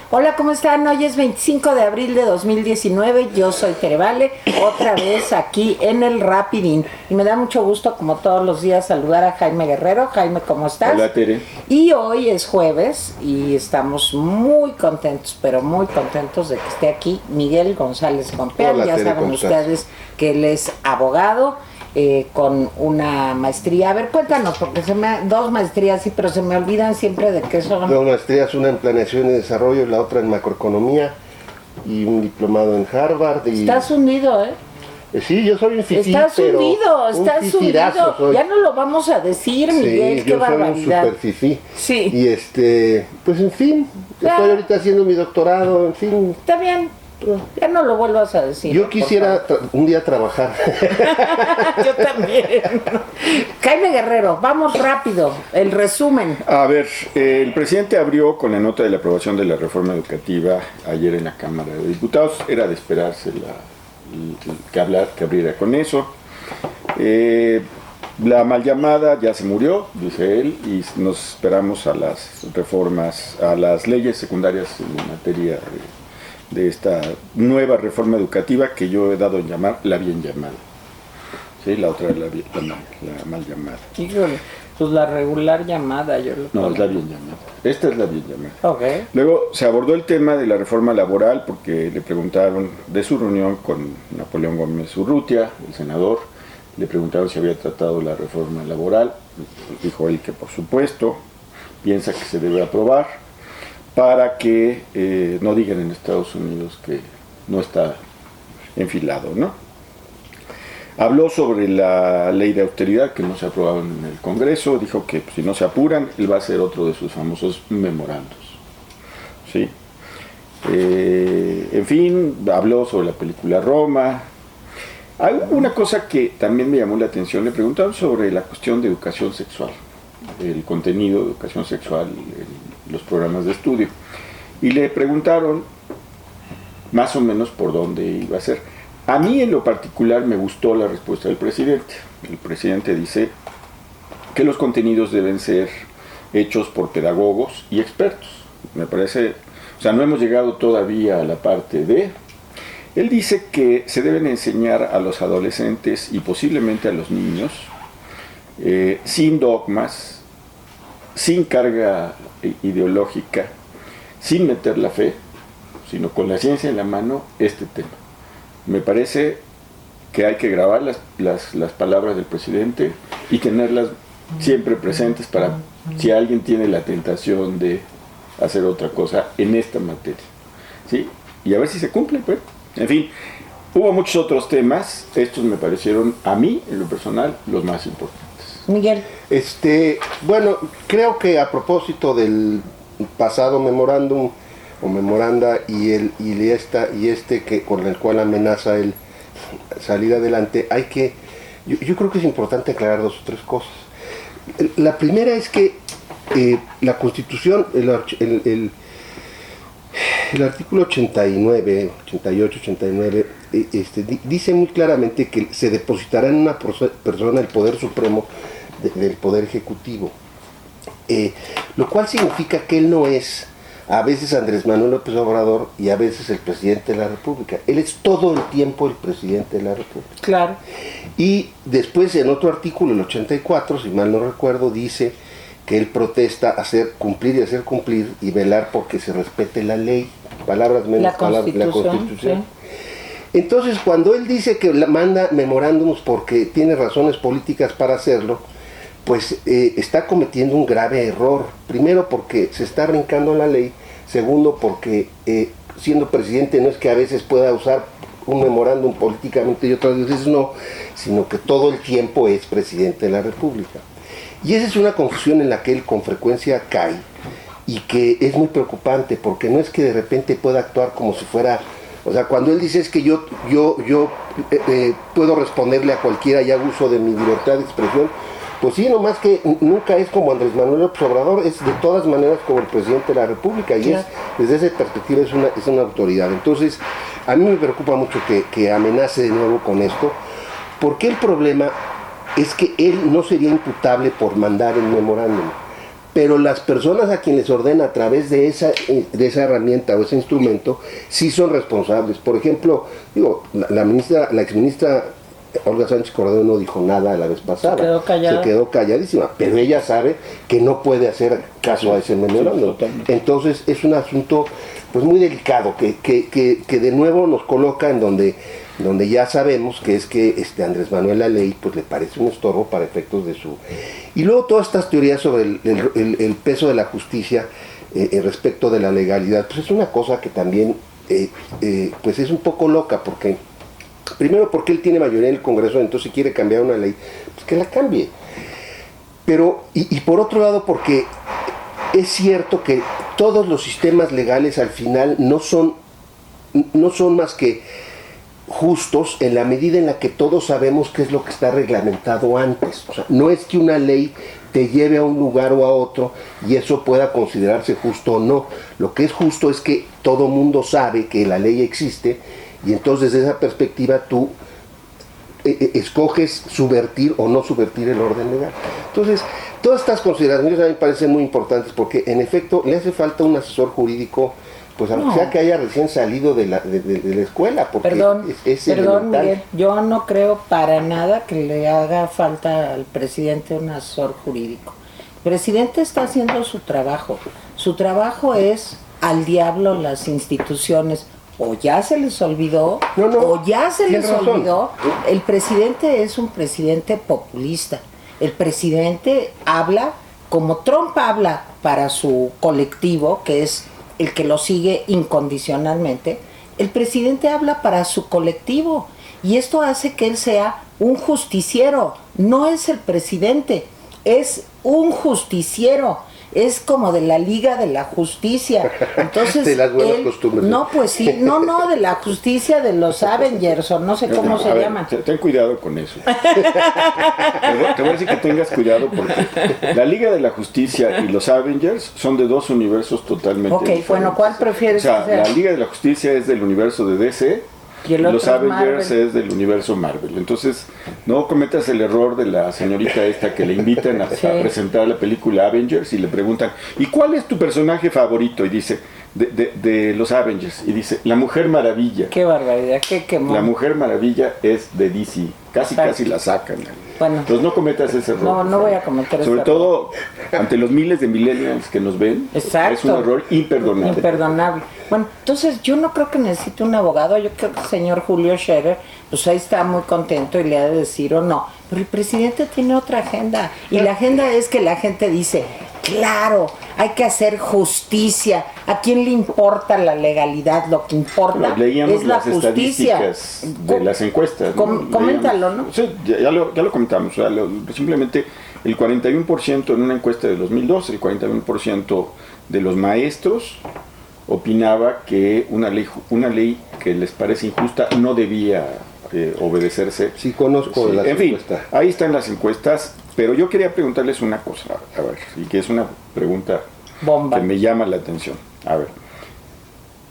Hola, ¿cómo están? Hoy es 25 de abril de 2019, yo soy Tere Vale, otra vez aquí en el Rapidín. Y me da mucho gusto, como todos los días, saludar a Jaime Guerrero. Jaime, ¿cómo estás? Hola, Tere. Y hoy es jueves y estamos muy contentos, pero muy contentos de que esté aquí Miguel González Compeán. Ya Tere, saben ustedes que él es abogado. Con una maestría. A ver, cuéntanos, porque dos maestrías, sí, pero se me olvidan siempre de qué son. Dos maestrías, una en planeación y desarrollo y la otra en macroeconomía, y un diplomado en Harvard. Y... Estás hundido, ¿eh? Sí, yo soy un fifí, estás hundido. Soy. Ya no lo vamos a decir, Miguel, qué barbaridad. Yo soy un super fifí. Sí. Y pues en fin, estoy ahorita haciendo mi doctorado, en fin. Está bien. Ya no lo vuelvas a decir. Yo quisiera un día trabajar. Yo también. Jaime Guerrero, vamos rápido, el resumen. A ver, el presidente abrió con la nota de la aprobación de la reforma educativa ayer en la Cámara de Diputados. Era de esperarse que abriera con eso. La mal llamada ya se murió, dice él, y nos esperamos a las reformas, a las leyes secundarias en materia de esta nueva reforma educativa que yo he dado en llamar la bien llamada. Sí, la otra es la mal llamada. Híjole, pues la regular llamada yo lo No, es la bien llamada. Esta es la bien llamada. Okay. Luego se abordó el tema de la reforma laboral porque le preguntaron de su reunión con Napoleón Gómez Urrutia, el senador, le preguntaron si había tratado la reforma laboral. Dijo él que por supuesto piensa que se debe aprobar, para que no digan en Estados Unidos que no está enfilado, ¿no? Habló sobre la ley de austeridad que no se ha aprobado en el Congreso, dijo que si no se apuran, él va a hacer otro de sus famosos memorandos, ¿sí? En fin, habló sobre la película Roma. Hay una cosa que también me llamó la atención, le preguntaron sobre la cuestión de educación sexual, el contenido de educación sexual en los programas de estudio, y le preguntaron más o menos por dónde iba a ser. A mí en lo particular me gustó la respuesta del presidente. El presidente dice que los contenidos deben ser hechos por pedagogos y expertos. Me parece, o sea, no hemos llegado todavía a la parte de... Él dice que se deben enseñar a los adolescentes y posiblemente a los niños sin dogmas, sin carga ideológica, sin meter la fe, sino con la ciencia en la mano, este tema. Me parece que hay que grabar las palabras del presidente y tenerlas siempre presentes para si alguien tiene la tentación de hacer otra cosa en esta materia, ¿sí? Y a ver si se cumple, pues. En fin, hubo muchos otros temas, estos me parecieron a mí, en lo personal, los más importantes. Miguel. Bueno, creo que a propósito del pasado memorándum o memoranda y este que con el cual amenaza el salir adelante, yo creo que es importante aclarar dos o tres cosas. La primera es que la Constitución, el artículo 88, 89, dice muy claramente que se depositará en una persona el poder supremo del Poder Ejecutivo, lo cual significa que él no es a veces Andrés Manuel López Obrador y a veces el presidente de la República. Él es todo el tiempo el presidente de la República. Claro. Y después en otro artículo, el 84, si mal no recuerdo, dice que él protesta hacer cumplir y velar porque se respete la ley, palabras menos palabras, la Constitución. Sí. Entonces, cuando él dice que manda memorándums porque tiene razones políticas para hacerlo, pues está cometiendo un grave error. Primero, porque se está brincando la ley. Segundo, porque siendo presidente no es que a veces pueda usar un memorándum políticamente y otras veces no, sino que todo el tiempo es presidente de la República. Y esa es una confusión en la que él con frecuencia cae y que es muy preocupante, porque no es que de repente pueda actuar como si fuera... O sea, cuando él dice es que yo puedo responderle a cualquiera y hago uso de mi libertad de expresión, pues sí, nomás que nunca es como Andrés Manuel López Obrador, es de todas maneras como el presidente de la República, y sí, desde esa perspectiva es una autoridad. Entonces, a mí me preocupa mucho que amenace de nuevo con esto, porque el problema es que él no sería imputable por mandar el memorándum, pero las personas a quienes ordena a través de esa herramienta o ese instrumento sí son responsables. Por ejemplo, la exministra Olga Sánchez Cordero no dijo nada la vez pasada, se quedó calladísima, pero ella sabe que no puede hacer caso a ese memorando. Entonces es un asunto pues muy delicado que de nuevo nos coloca en donde ya sabemos que es que Andrés Manuel la ley pues le parece un estorbo para efectos de su... Y luego todas estas teorías sobre el peso de la justicia respecto de la legalidad, pues es una cosa que también pues es un poco loca, porque primero porque él tiene mayoría en el Congreso, entonces si quiere cambiar una ley, pues que la cambie. Pero, y por otro lado porque es cierto que todos los sistemas legales al final no son más que justos en la medida en la que todos sabemos qué es lo que está reglamentado antes. O sea, no es que una ley te lleve a un lugar o a otro y eso pueda considerarse justo o no. Lo que es justo es que todo mundo sabe que la ley existe y entonces desde esa perspectiva tú escoges subvertir o no subvertir el orden legal. Entonces, todas estas consideraciones a mí me parecen muy importantes porque en efecto le hace falta un asesor jurídico, pues aunque sea que haya recién salido de la escuela, porque perdón Miguel, yo no creo para nada que le haga falta al presidente un asesor jurídico. El presidente está haciendo su trabajo es al diablo las instituciones, o ya se les olvidó, o ya se les olvidó. El presidente es un presidente populista, el presidente habla como Trump habla para su colectivo, que es el que lo sigue incondicionalmente. El presidente habla para su colectivo y esto hace que él sea un justiciero. No es el presidente, es un justiciero. Es como de la Liga de la Justicia. Entonces, de las buenas costumbres. No, pues sí, no, de la justicia de los Avengers, o no sé cómo se llaman. Ten cuidado con eso. Te voy a decir que tengas cuidado porque la Liga de la Justicia y los Avengers son de dos universos totalmente diferentes. Bueno, ¿cuál prefieres? O sea, la Liga de la Justicia es del universo de DC y los Avengers es del universo Marvel. Entonces, no cometas el error de la señorita esta que le invitan a presentar la película Avengers y le preguntan, ¿y cuál es tu personaje favorito? Y dice, de los Avengers. Y dice, la Mujer Maravilla. Qué barbaridad, qué quemón. La Mujer Maravilla es de DC. Casi la sacan. Bueno, entonces no cometas ese error. No voy a cometer ese error. Sobre todo ante los miles de millennials que nos ven. Exacto. Es un error imperdonable. Bueno, entonces yo no creo que necesite un abogado. Yo creo que el señor Julio Scherer, pues ahí está muy contento y le ha de decir o no. Pero el presidente tiene otra agenda. Y la agenda es que la gente dice, claro, hay que hacer justicia. ¿A quién le importa la legalidad? Lo que importa es la justicia. De las encuestas. Coméntalo, ¿no? Sí, ya lo comentamos. O sea, simplemente el 41% en una encuesta de 2012, el 41% de los maestros opinaba que una ley que les parece injusta no debía obedecerse. Sí, conozco las encuestas. En fin, ahí están las encuestas, pero yo quería preguntarles una cosa, a ver, y que es una pregunta bomba que me llama la atención. A ver,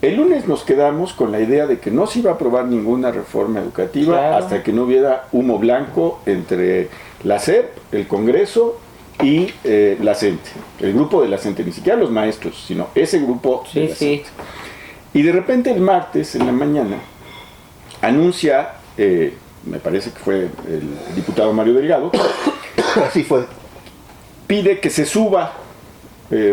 el lunes nos quedamos con la idea de que no se iba a aprobar ninguna reforma educativa hasta que no hubiera humo blanco entre la SEP, el Congreso y la CENTE, el grupo de la CENTE, ni siquiera los maestros, sino ese grupo de la CENTE. Y de repente el martes en la mañana anuncia, me parece que fue el diputado Mario Delgado, así fue, pide que se suba,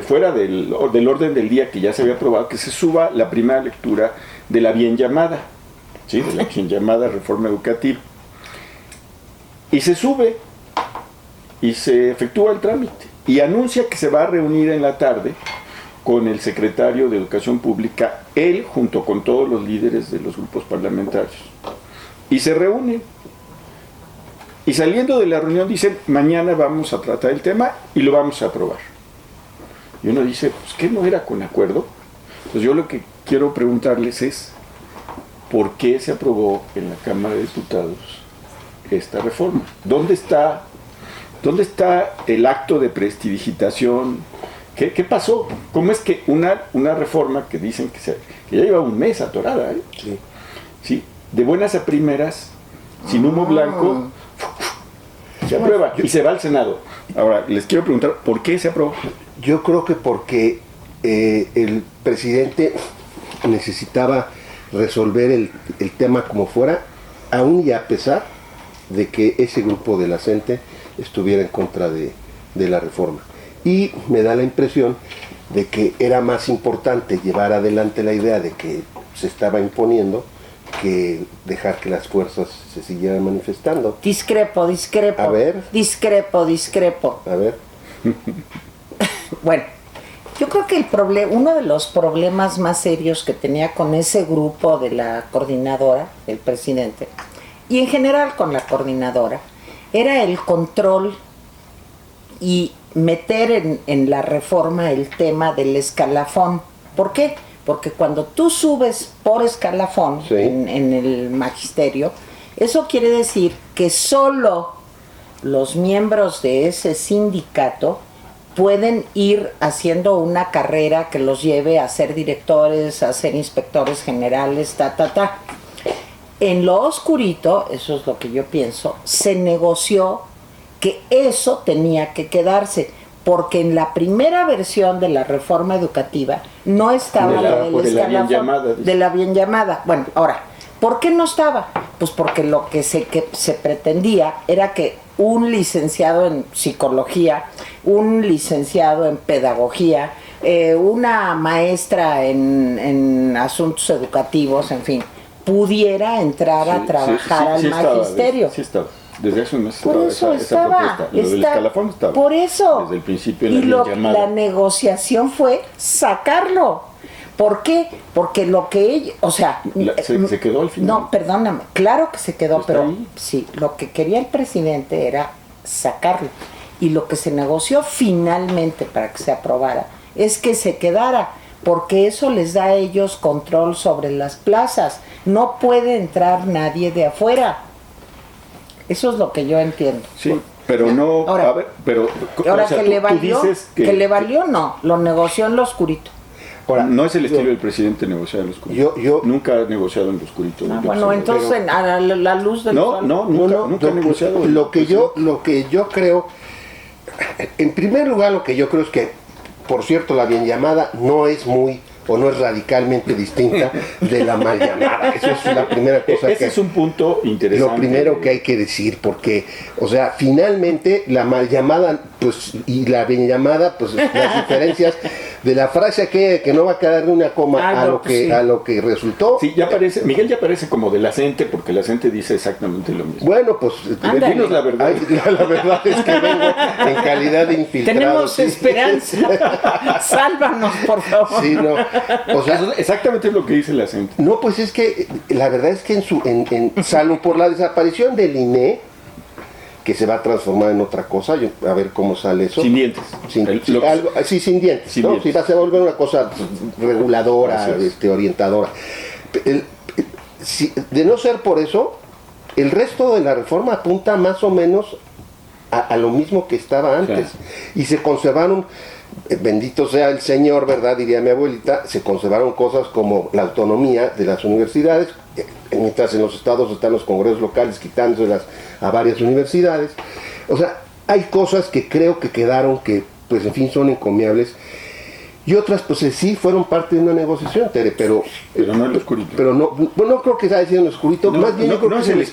fuera del orden del día que ya se había aprobado, que se suba la primera lectura de la bien llamada, ¿sí? De la bien llamada reforma educativa. Y se sube y se efectúa el trámite y anuncia que se va a reunir en la tarde con el secretario de Educación Pública, él junto con todos los líderes de los grupos parlamentarios, y se reúnen y saliendo de la reunión dicen, mañana vamos a tratar el tema y lo vamos a aprobar. Y uno dice, pues ¿qué no era con acuerdo? Pues yo lo que quiero preguntarles es, ¿por qué se aprobó en la Cámara de Diputados esta reforma? ¿Dónde está el acto de prestidigitación? ¿Qué pasó? ¿Cómo es que una reforma que dicen que ya lleva un mes atorada, ¿sí? De buenas a primeras, sin humo blanco, Se aprueba y se va al Senado. Ahora, les quiero preguntar, ¿por qué se aprobó? Yo creo que porque el presidente necesitaba resolver el tema como fuera, aún y a pesar de que ese grupo de la gente estuviera en contra de la reforma. Y me da la impresión de que era más importante llevar adelante la idea de que se estaba imponiendo que dejar que las fuerzas se siguieran manifestando. Discrepo. A ver. Discrepo. A ver. Bueno, yo creo que uno de los problemas más serios que tenía con ese grupo de la coordinadora, el presidente, y en general con la coordinadora, era el control y meter en la reforma el tema del escalafón. ¿Por qué? Porque cuando tú subes por escalafón sí, en el magisterio, eso quiere decir que solo los miembros de ese sindicato pueden ir haciendo una carrera que los lleve a ser directores, a ser inspectores generales, En lo oscurito, eso es lo que yo pienso, se negoció que eso tenía que quedarse, porque en la primera versión de la reforma educativa no estaba de la bien llamada. Bueno, ahora, ¿por qué no estaba? Pues porque lo que se pretendía era que un licenciado en psicología, un licenciado en pedagogía, una maestra en asuntos educativos, en fin, pudiera entrar a trabajar al magisterio. Sí estaba. Desde hace un mes por eso estaba, esa propuesta. Lo del escalafón estaba. Por eso. Desde el principio y la negociación fue sacarlo. ¿Por qué? Porque lo que ella, o sea... ¿Se quedó al final? No, perdóname, claro que se quedó, pero ahí. Sí, lo que quería el presidente era sacarlo. Y lo que se negoció finalmente para que se aprobara es que se quedara, porque eso les da a ellos control sobre las plazas. No puede entrar nadie de afuera. Eso es lo que yo entiendo. Sí, pero no... Ahora, a ver, pero... Ahora, o sea, que le valió, que le valió, no, lo negoció en lo oscurito. Ahora, no es el estilo del presidente negociar en lo oscurito. Yo nunca he negociado en lo oscurito. Bueno, entonces a la luz del sol. Nunca he negociado. Lo que yo creo, en primer lugar, lo que yo creo es que, por cierto, la bien llamada no es radicalmente distinta de la mal llamada. Eso es la primera cosa Ese es un punto interesante. Lo primero que hay que decir, porque, o sea, finalmente la mal llamada, pues, y la bien llamada, pues, las diferencias de la frase que no va a quedar una coma a lo que resultó. Sí, Miguel ya parece como del acente, porque el acente dice exactamente lo mismo. Bueno, pues, dinos la verdad. La verdad es que vengo en calidad de infiltrado. Tenemos esperanza. Sálvanos, por favor. Sí, no. O sea, exactamente es lo que dice el acento. No, pues es que la verdad es que salvo por la desaparición del INE, que se va a transformar en otra cosa, a ver cómo sale eso. Sin dientes. Sin dientes. Sí, se va a volver una cosa reguladora, orientadora. De no ser por eso, el resto de la reforma apunta más o menos a lo mismo que estaba antes. Claro. Y se conservaron, bendito sea el Señor, ¿verdad? Diría mi abuelita, se conservaron cosas como la autonomía de las universidades, mientras en los estados están los congresos locales quitándoselas a varias universidades. O sea, hay cosas que creo que quedaron que, pues en fin, son encomiables. Y otras, pues sí, fueron parte de una negociación, Tere, pero no en lo oscurito. Pero no creo que sea en lo oscurito, más bien yo creo que se les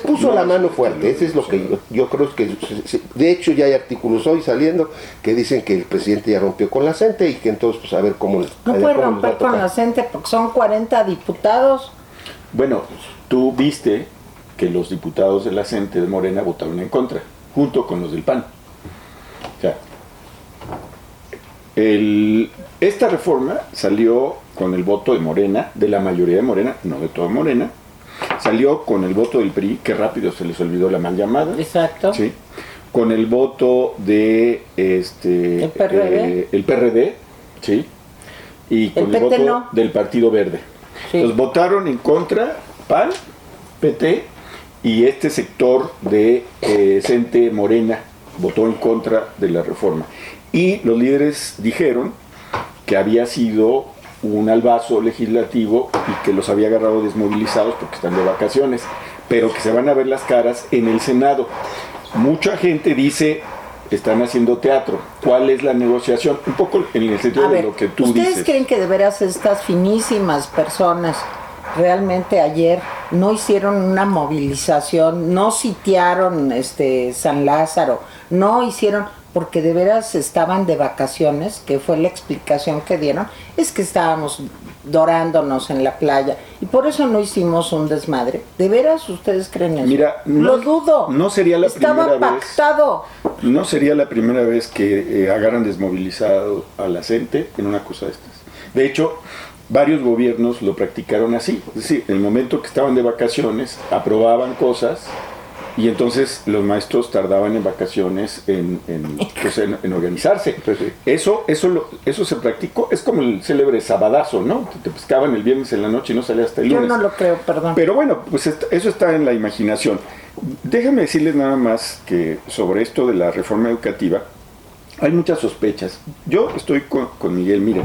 puso la mano fuerte. Eso es lo que yo creo que... De hecho, ya hay artículos hoy saliendo que dicen que el presidente ya rompió con la CENTE y que entonces, pues a ver cómo... No puede romper con la CENTE porque son 40 diputados. Bueno, tú viste que los diputados de la CENTE de Morena votaron en contra, junto con los del PAN. O sea, esta reforma salió con el voto de Morena, de la mayoría de Morena, no de toda Morena. Salió con el voto del PRI, que rápido se les olvidó la mal llamada. Exacto. ¿Sí? Con el voto de el PRD, ¿sí? Y con el voto del Partido Verde. Sí. Entonces votaron en contra PAN, PT, y este sector de CENTE Morena votó en contra de la reforma. Y los líderes dijeron que había sido un albazo legislativo y que los había agarrado desmovilizados porque están de vacaciones. pero que se van a ver las caras en el Senado. Mucha gente dice, están haciendo teatro. ¿Cuál es la negociación? Un poco en el sentido de lo que tú dices. ¿Ustedes creen que de veras estas finísimas personas realmente ayer no hicieron una movilización, no sitiaron San Lázaro, no hicieron, porque de veras estaban de vacaciones, que fue la explicación que dieron, es que estábamos dorándonos en la playa y por eso no hicimos un desmadre? ¿De veras ustedes creen eso? Mira, lo dudo. No sería la Estaba primera pactado. vez. No sería la primera vez que agarran desmovilizado a la gente en una cosa de estas. De hecho, varios gobiernos lo practicaron así. Es decir, en el momento que estaban de vacaciones, aprobaban cosas y entonces los maestros tardaban en vacaciones en organizarse. Eso se practicó, es como el célebre sabadazo, ¿no? Te pescaban el viernes en la noche y no salías hasta el lunes. Yo no lo creo, perdón. Pero bueno, pues eso está en la imaginación. Déjame decirles nada más que sobre esto de la reforma educativa, hay muchas sospechas. Yo estoy con Miguel, miren.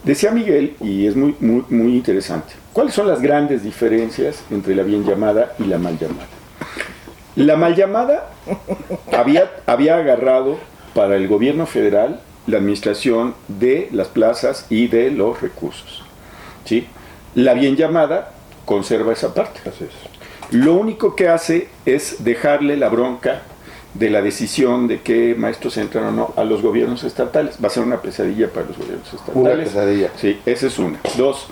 Decía Miguel, y es muy interesante, ¿cuáles son las grandes diferencias entre la bien llamada y la mal llamada? La mal llamada había agarrado para el gobierno federal la administración de las plazas y de los recursos, ¿sí? La bien llamada conserva esa parte. Así es. Lo único que hace es dejarle la bronca de la decisión de qué maestros entran o no a los gobiernos estatales. Va a ser una pesadilla para los gobiernos estatales. Una pesadilla. Sí, esa es una. Dos,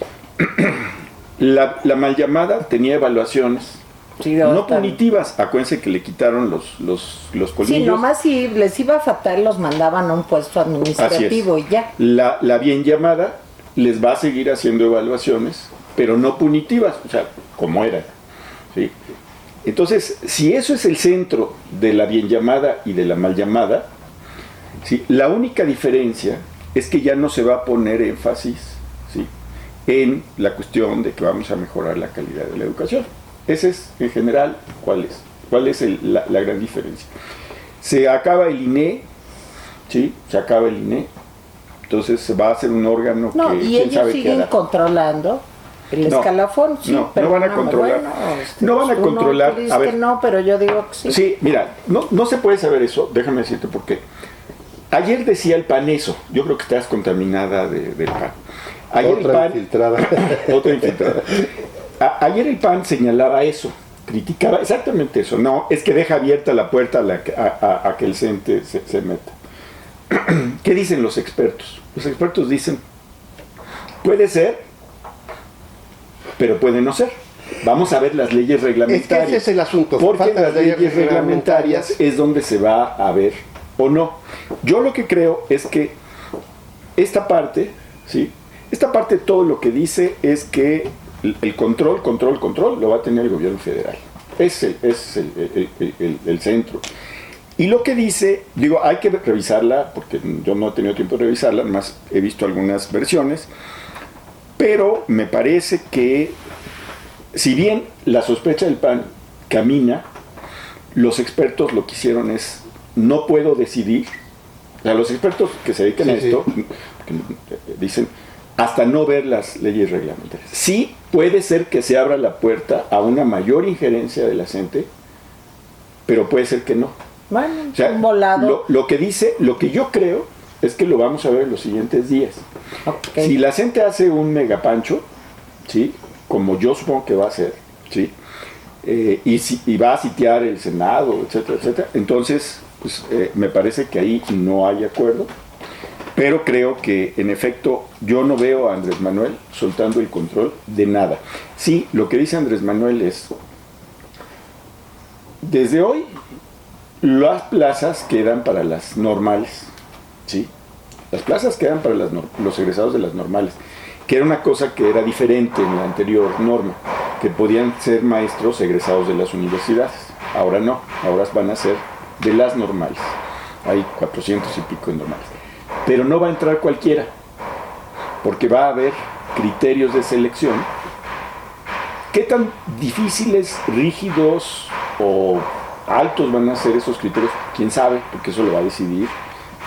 la mal llamada tenía evaluaciones no punitivas. Acuérdense que le quitaron los colmillos. Sí, nomás si les iba fatal los mandaban a un puesto administrativo y ya. La bien llamada les va a seguir haciendo evaluaciones, pero no punitivas, o sea, como eran. ¿Sí? Entonces, si eso es el centro de la bien llamada y de la mal llamada, ¿sí? La única diferencia es que ya no se va a poner énfasis, ¿sí?, en la cuestión de que vamos a mejorar la calidad de la educación. Ese es, en general, cuál es la gran diferencia. Se acaba el INE, ¿sí? Se acaba el INE, entonces se va a hacer un órgano no, que y ellos siguen controlando el escalafón, sí, no, pero no van a controlar. Bueno, no van a controlar. Tú dices que no, pero yo digo que sí. Sí, mira, no se puede saber eso, déjame decirte por qué. Ayer decía el PAN eso, yo creo que estás contaminada del PAN. Ayer otra el PAN, infiltrada. Otra infiltrada. Ayer el PAN señalaba eso, criticaba exactamente eso. No, es que deja abierta la puerta a que el CENTE se meta. ¿Qué dicen los expertos? Los expertos dicen, puede ser, pero puede no ser. Vamos a ver las leyes reglamentarias. Es que ese es el asunto. Porque las leyes reglamentarias es donde se va a ver o no. Yo lo que creo es que esta parte, ¿sí? Esta parte, todo lo que dice es que el control lo va a tener el gobierno federal. Es el centro. Y lo que dice, digo, hay que revisarla, porque yo no he tenido tiempo de revisarla, además he visto algunas versiones, pero me parece que, si bien la sospecha del PAN camina, los expertos lo que hicieron es, no puedo decidir, o sea, los expertos que se dedican a esto, dicen, hasta no ver las leyes reglamentarias. Sí puede ser que se abra la puerta a una mayor injerencia de la gente, pero puede ser que no. Bueno, o sea, un volado. Lo que yo creo es que lo vamos a ver en los siguientes días. Okay. Si la gente hace un megapancho, ¿sí?, como yo supongo que va a hacer, ¿sí?, y va a sitiar el Senado, etcétera, etcétera, entonces pues, me parece que ahí no hay acuerdo. Pero creo que, en efecto, yo no veo a Andrés Manuel soltando el control de nada. Sí, lo que dice Andrés Manuel es, desde hoy, las plazas quedan para las normales, ¿sí? Las plazas quedan para los egresados de las normales, que era una cosa que era diferente en la anterior norma, que podían ser maestros egresados de las universidades. Ahora no, ahora van a ser de las normales. Hay 400 y pico de normales. Pero no va a entrar cualquiera, porque va a haber criterios de selección. ¿Qué tan difíciles, rígidos o altos van a ser esos criterios? ¿Quién sabe? Porque eso lo va a decidir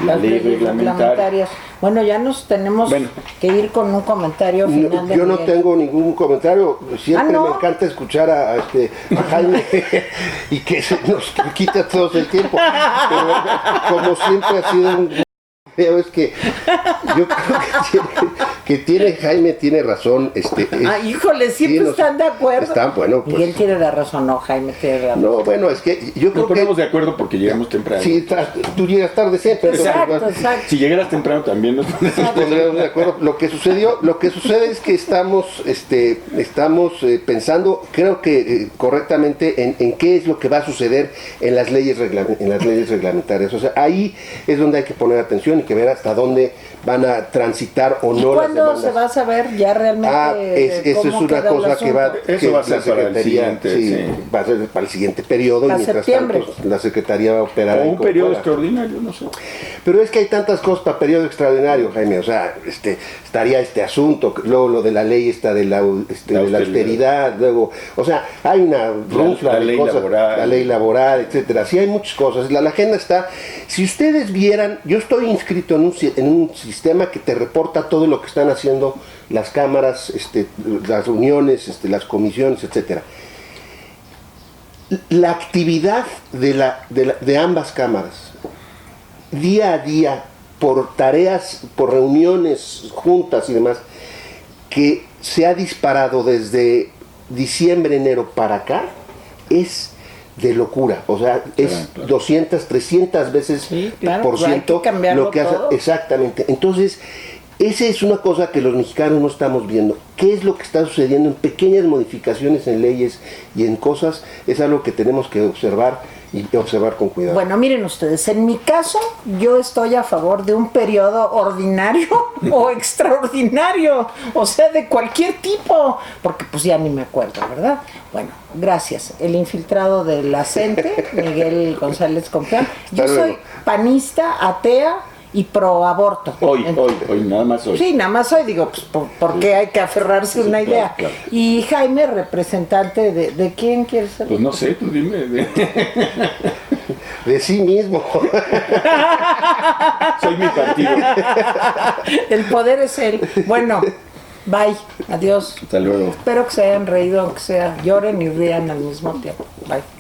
la las ley leyes reglamentaria. reglamentarias. Bueno, ya nos tenemos que ir con un comentario final. Yo no tengo ningún comentario, siempre ¿no? me encanta escuchar a Jaime y que se nos quita todo el tiempo. Pero, como siempre ha sido un... Es que yo creo que tiene Jaime tiene razón. Híjole, siempre están de acuerdo. Están, bueno, pues, Miguel tiene la razón, no, Jaime tiene la razón. No, bueno, es que yo creo Nos ponemos de acuerdo porque llegamos temprano. Sí, tú llegas tarde siempre. Exacto, exacto. Si llegaras temprano también nos Pondremos de acuerdo. Lo que sucede es que estamos pensando, creo que correctamente, en qué es lo que va a suceder en las leyes reglamentarias. O sea, ahí es donde hay que poner atención y que ver hasta dónde van a transitar o no las demandas. ¿Cuándo se va a saber ya realmente? Eso es una cosa que va a ser para el siguiente, va a ser para el siguiente periodo, y mientras septiembre. tanto la Secretaría va a operar. O un periodo extraordinario, no sé. Pero es que hay tantas cosas para periodo extraordinario, Jaime. O sea, estaría este asunto, luego lo de la ley de la austeridad, luego, o sea, hay una rufla de cosas, la ley laboral, etcétera. Sí, hay muchas cosas. La agenda está. Si ustedes vieran, yo estoy inscrito en un sistema que te reporta todo lo que están haciendo las cámaras, las reuniones, las comisiones, etcétera. La actividad de ambas cámaras, día a día, por tareas, por reuniones, juntas y demás, que se ha disparado desde diciembre, enero para acá, es de locura. O sea, es 200, 300 veces por ciento lo que hace. Exactamente. Entonces, esa es una cosa que los mexicanos no estamos viendo. ¿Qué es lo que está sucediendo en pequeñas modificaciones en leyes y en cosas? Es algo que tenemos que observar y observar con cuidado. Bueno, miren ustedes, en mi caso yo estoy a favor de un periodo ordinario o extraordinario, o sea, de cualquier tipo, porque pues ya ni me acuerdo, ¿verdad? Bueno, gracias. El infiltrado de la CENTE, Miguel González Compeán. Yo soy panista, atea y pro aborto. Hoy, nada más hoy. Sí, nada más hoy, digo, pues porque hay que aferrarse a una idea. Claro. Y Jaime, representante de quién quieres ser. Pues no sé, tú dime. De sí mismo. Soy mi partido. El poder es él. Bueno, bye, adiós. Hasta luego. Espero que se hayan reído, aunque sea, lloren y rían al mismo tiempo. Bye.